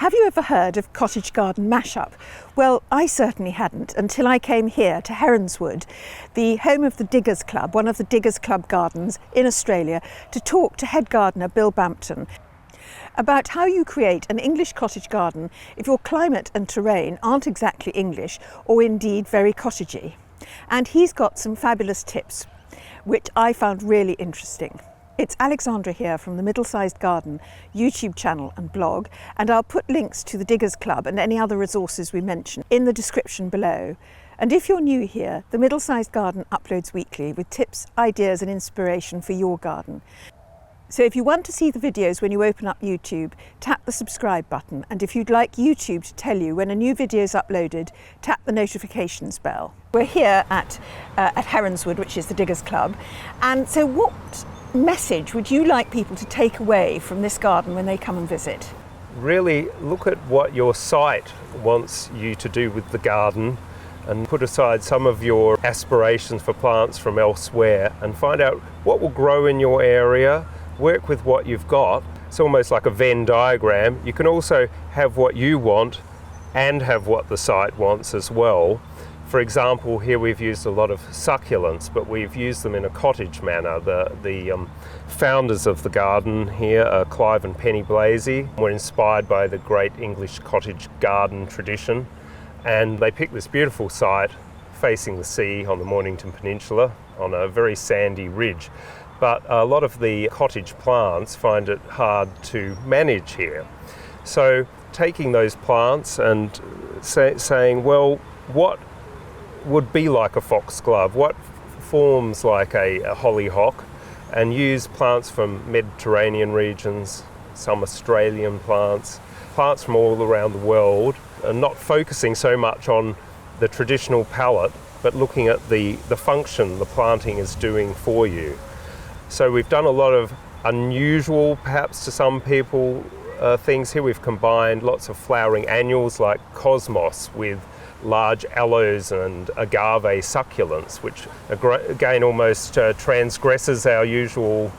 Have you ever heard of cottage garden mashup? Well, I certainly hadn't until I came here to Heronswood, the home of the Diggers Club, one of the Diggers Club gardens in Australia, to talk to head gardener Bill Bampton about how you create an English cottage garden if your climate and terrain aren't exactly English or indeed very cottagey. And he's got some fabulous tips, which I found really interesting. It's Alexandra here from the Middle-Sized Garden YouTube channel and blog, and I'll put links to the Diggers Club and any other resources we mention in the description below. And if you're new here, the Middle-Sized Garden uploads weekly with tips, ideas and inspiration for your garden. So if you want to see the videos when you open up YouTube, tap the subscribe button, and if you'd like YouTube to tell you when a new video is uploaded, tap the notifications bell. We're here at Heronswood, which is the Diggers Club, and so what message would you like people to take away from this garden when they come and visit? Really look at what your site wants you to do with the garden and put aside some of your aspirations for plants from elsewhere and find out what will grow in your area, work with what you've got. It's almost like a Venn diagram. You can also have what you want and have what the site wants as well. For example, here we've used a lot of succulents, but we've used them in a cottage manner. The founders of the garden here are Clive and Penny Blasey. Were inspired by the great English cottage garden tradition, and they picked this beautiful site facing the sea on the Mornington Peninsula on a very sandy ridge. But a lot of the cottage plants find it hard to manage here. So taking those plants and saying, well, what would be like a foxglove, what forms like a hollyhock, and use plants from Mediterranean regions, some Australian plants from all around the world, and not focusing so much on the traditional palette, but looking at the function the planting is doing for you. So we've done a lot of unusual, perhaps to some people, things here. We've combined lots of flowering annuals like cosmos with large aloes and agave succulents, which again almost transgresses our usual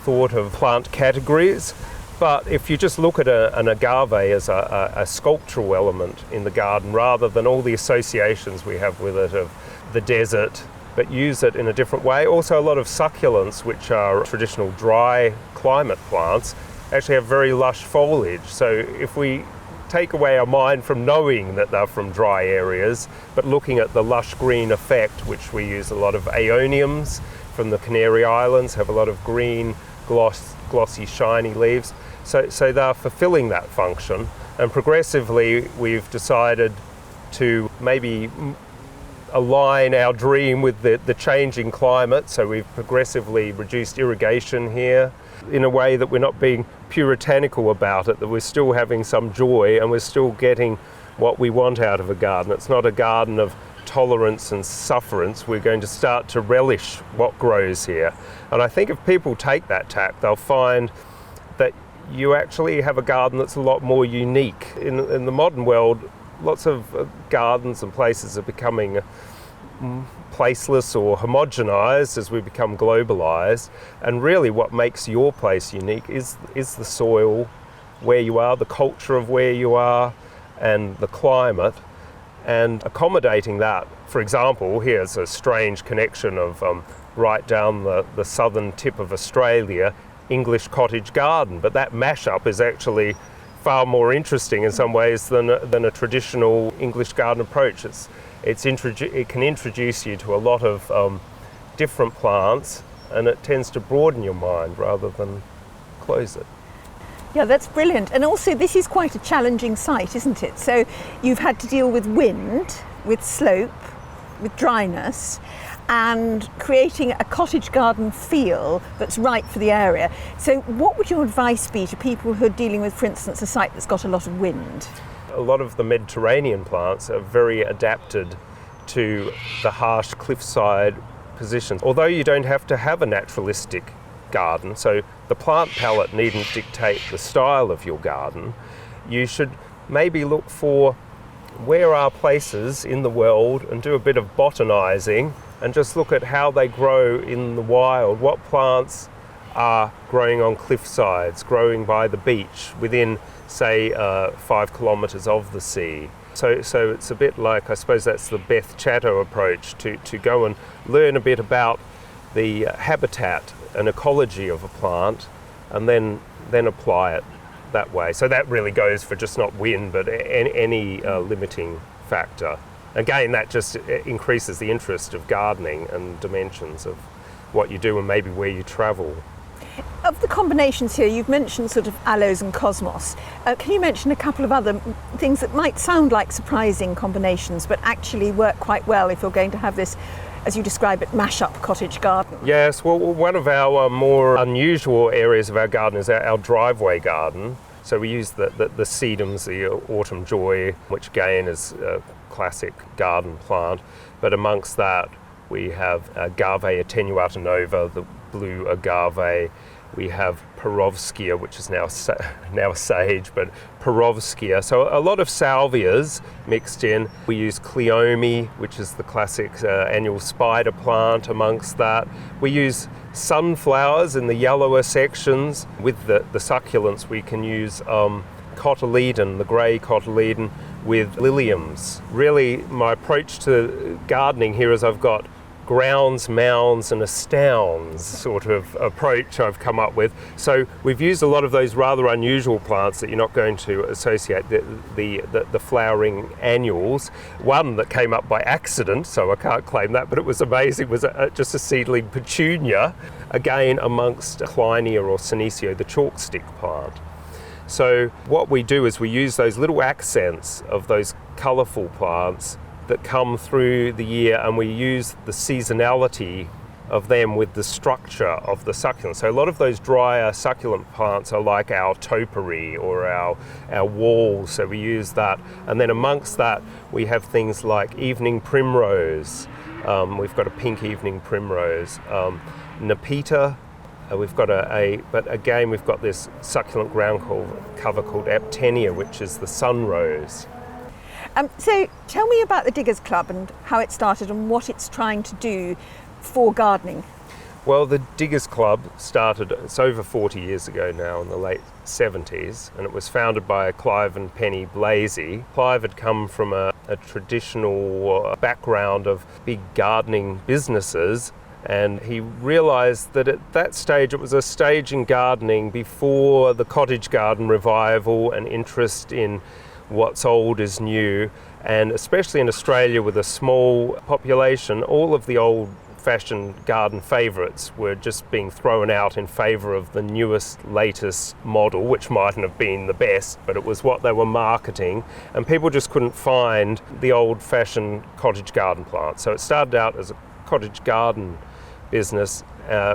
thought of plant categories. But if you just look at an agave as a sculptural element in the garden rather than all the associations we have with it of the desert, but use it in a different way. Also a lot of succulents, which are traditional dry climate plants, actually have very lush foliage. So if we take away our mind from knowing that they're from dry areas, but looking at the lush green effect, which we use a lot of aeoniums from the Canary Islands, have a lot of green, glossy, shiny leaves. So they're fulfilling that function. And progressively, we've decided to maybe align our dream with the changing climate. So we've progressively reduced irrigation here in a way that we're not being puritanical about it, that we're still having some joy and we're still getting what we want out of a garden. It's not a garden of tolerance and sufferance. We're going to start to relish what grows here. And I think if people take that tack, they'll find that you actually have a garden that's a lot more unique. In the modern world, lots of gardens and places are becoming placeless or homogenized as we become globalized, and really what makes your place unique is the soil where you are, the culture of where you are, and the climate, and accommodating that. For example, here's a strange connection of right down the southern tip of Australia, English cottage garden, but that mashup is actually far more interesting in some ways than a traditional English garden approach. It can introduce you to a lot of different plants, and it tends to broaden your mind rather than close it. Yeah, that's brilliant. And also this is quite a challenging site, isn't it? So you've had to deal with wind, with slope, with dryness, and creating a cottage garden feel that's right for the area. So what would your advice be to people who are dealing with, for instance, a site that's got a lot of wind? A lot of the Mediterranean plants are very adapted to the harsh cliffside positions. Although you don't have to have a naturalistic garden, so the plant palette needn't dictate the style of your garden, you should maybe look for where are places in the world and do a bit of botanizing and just look at how they grow in the wild, what plants are growing on cliff sides, growing by the beach within, say, 5 kilometres of the sea. So it's a bit like, I suppose that's the Beth Chatto approach, to go and learn a bit about the habitat and ecology of a plant and then apply it that way. So that really goes for just not wind, but any limiting factor. Again, that just increases the interest of gardening and dimensions of what you do and maybe where you travel. Of the combinations here, you've mentioned sort of aloes and cosmos. Can you mention a couple of other things that might sound like surprising combinations but actually work quite well if you're going to have this, as you describe it, mashup cottage garden? Yes, well, one of our more unusual areas of our garden is our driveway garden. So we use the sedums, the autumn joy, which again is a classic garden plant. But amongst that, we have Agave attenuata nova, the blue agave. We have Perovskia, which is now a sage, but Perovskia. So a lot of salvias mixed in. We use Cleome, which is the classic annual spider plant amongst that. We use sunflowers in the yellower sections. With the succulents, we can use cotyledon, the grey cotyledon, with liliums. Really, my approach to gardening here is I've got grounds, mounds and astounds sort of approach I've come up with. So we've used a lot of those rather unusual plants that you're not going to associate the flowering annuals. One that came up by accident, so I can't claim that, but it was amazing, was just a seedling petunia, again amongst Kleinia or Senecio, the chalkstick plant. So what we do is we use those little accents of those colourful plants that come through the year, and we use the seasonality of them with the structure of the succulent. So a lot of those drier succulent plants are like our topiary or our walls, so we use that. And then amongst that we have things like evening primrose. We've got a pink evening primrose. Nepeta, we've got but again we've got this succulent ground cover called Aptenia, which is the sunrose. So tell me about the Diggers Club and how it started and what it's trying to do for gardening. Well, the Diggers Club started, it's over 40 years ago now, in the late 70s, and it was founded by Clive and Penny Blasey. Clive had come from a traditional background of big gardening businesses, and he realised that at that stage it was a stage in gardening before the cottage garden revival and interest in what's old is new, and especially in Australia with a small population, all of the old-fashioned garden favourites were just being thrown out in favour of the newest, latest model, which mightn't have been the best, but it was what they were marketing, and people just couldn't find the old-fashioned cottage garden plants. So it started out as a cottage garden business,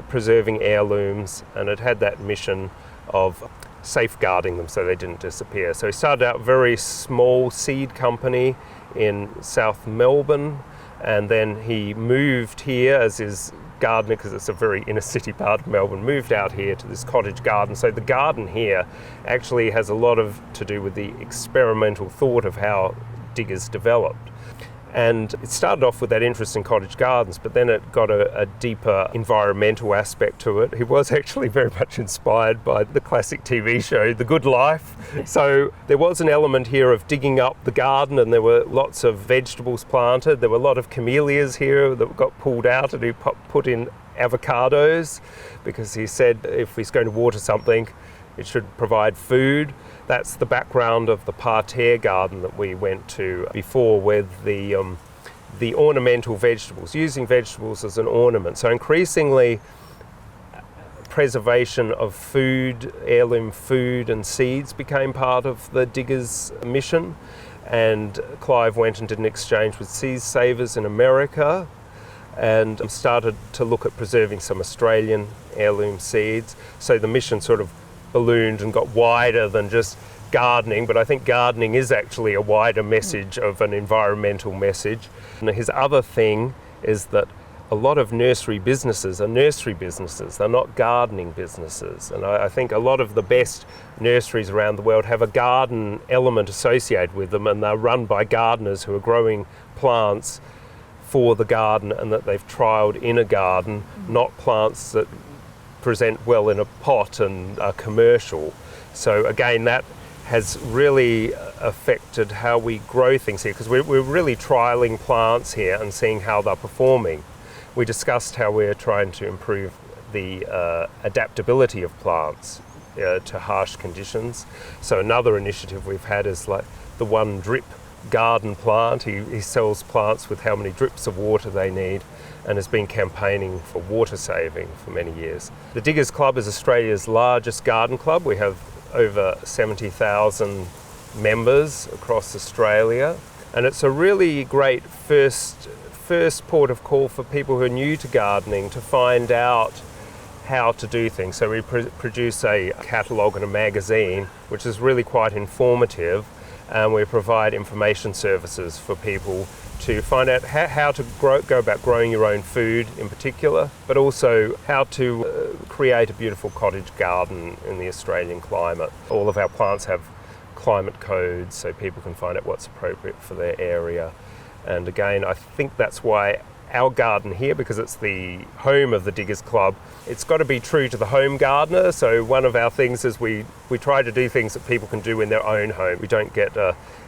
preserving heirlooms, and it had that mission of safeguarding them so they didn't disappear. So he started out a very small seed company in South Melbourne, and then he moved here as his gardener, because it's a very inner city part of Melbourne, moved out here to this cottage garden. So the garden here actually has a lot to do with the experimental thought of how Diggers developed. And it started off with that interest in cottage gardens, but then it got a deeper environmental aspect to it. He was actually very much inspired by the classic TV show, The Good Life. So there was an element here of digging up the garden, and there were lots of vegetables planted. There were a lot of camellias here that got pulled out, and he put in avocados, because he said if he's going to water something, it should provide food. That's the background of the parterre garden that we went to before, with the ornamental vegetables, using vegetables as an ornament. So increasingly, preservation of food, heirloom food and seeds became part of the Diggers' mission. And Clive went and did an exchange with Seed Savers in America and started to look at preserving some Australian heirloom seeds. So the mission sort of ballooned and got wider than just gardening, but I think gardening is actually a wider message of an environmental message. And his other thing is that a lot of nursery businesses are nursery businesses, they're not gardening businesses. And I think a lot of the best nurseries around the world have a garden element associated with them, and they're run by gardeners who are growing plants for the garden and that they've trialled in a garden, not plants that present well in a pot and are commercial. So again, that has really affected how we grow things here, because we're really trialling plants here and seeing how they're performing. We discussed how we're trying to improve the adaptability of plants to harsh conditions. So another initiative we've had is like the one drip garden plant. He sells plants with how many drips of water they need and has been campaigning for water saving for many years. The Diggers Club is Australia's largest garden club. We have over 70,000 members across Australia, and it's a really great first port of call for people who are new to gardening to find out how to do things. So we produce a catalogue and a magazine which is really quite informative, and we provide information services for people to find out how to go about growing your own food in particular, but also how to create a beautiful cottage garden in the Australian climate. All of our plants have climate codes so people can find out what's appropriate for their area. And again, I think that's why our garden here, because it's the home of the Diggers Club, it's got to be true to the home gardener. So one of our things is we try to do things that people can do in their own home. We don't get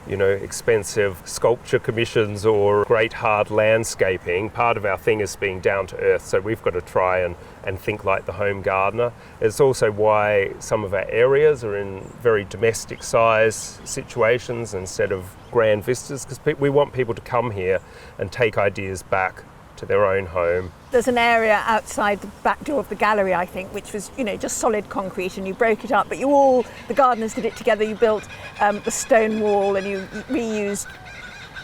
expensive sculpture commissions or great hard landscaping. Part of our thing is being down to earth, so we've got to try and think like the home gardener. It's also why some of our areas are in very domestic size situations instead of grand vistas, because we want people to come here and take ideas back to their own home. There's an area outside the back door of the gallery, I think, which was, just solid concrete, and you broke it up, but the gardeners did it together. You built the stone wall, and you reused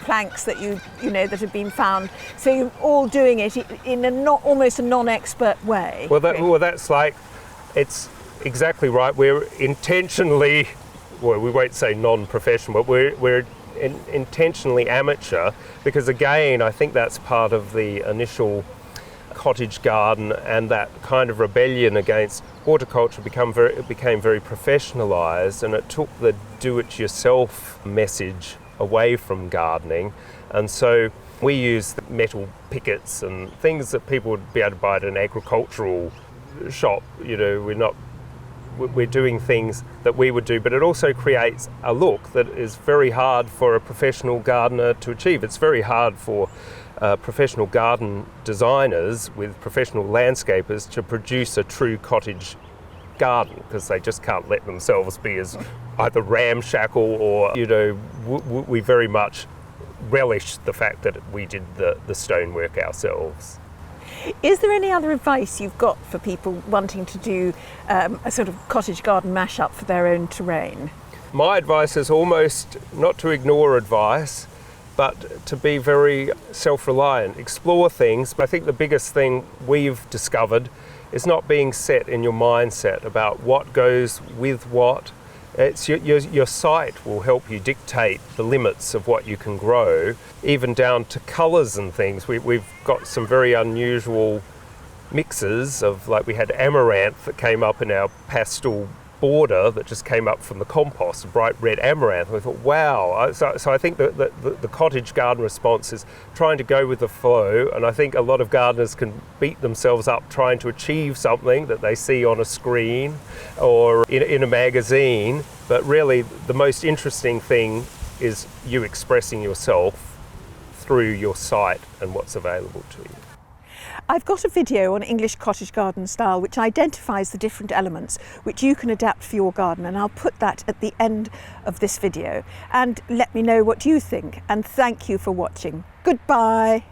planks that that had been found. So you're all doing it in almost a non-expert way. That's like, it's exactly right. We're intentionally, we won't say non-professional, but we're intentionally amateur, because again, I think that's part of the initial cottage garden, and that kind of rebellion against horticulture became very professionalised, and it took the do-it-yourself message away from gardening. And so we use metal pickets and things that people would be able to buy at an agricultural shop. We're doing things that we would do, but it also creates a look that is very hard for a professional gardener to achieve. It's very hard for professional garden designers with professional landscapers to produce a true cottage garden, because they just can't let themselves be as either ramshackle or, we very much relish the fact that we did the stonework ourselves. Is there any other advice you've got for people wanting to do a sort of cottage garden mashup for their own terrain? My advice is almost not to ignore advice, but to be very self-reliant, explore things. I think the biggest thing we've discovered is not being set in your mindset about what goes with what. It's your site will help you dictate the limits of what you can grow, even down to colours and things. We've got some very unusual mixes of, like, we had amaranth that came up in our pastel border that just came up from the compost, bright red amaranth. And we thought, wow. So I think that the cottage garden response is trying to go with the flow, and I think a lot of gardeners can beat themselves up trying to achieve something that they see on a screen or in a magazine, but really the most interesting thing is you expressing yourself through your site and what's available to you. I've got a video on English cottage garden style which identifies the different elements which you can adapt for your garden, and I'll put that at the end of this video. And let me know what you think, and thank you for watching. Goodbye.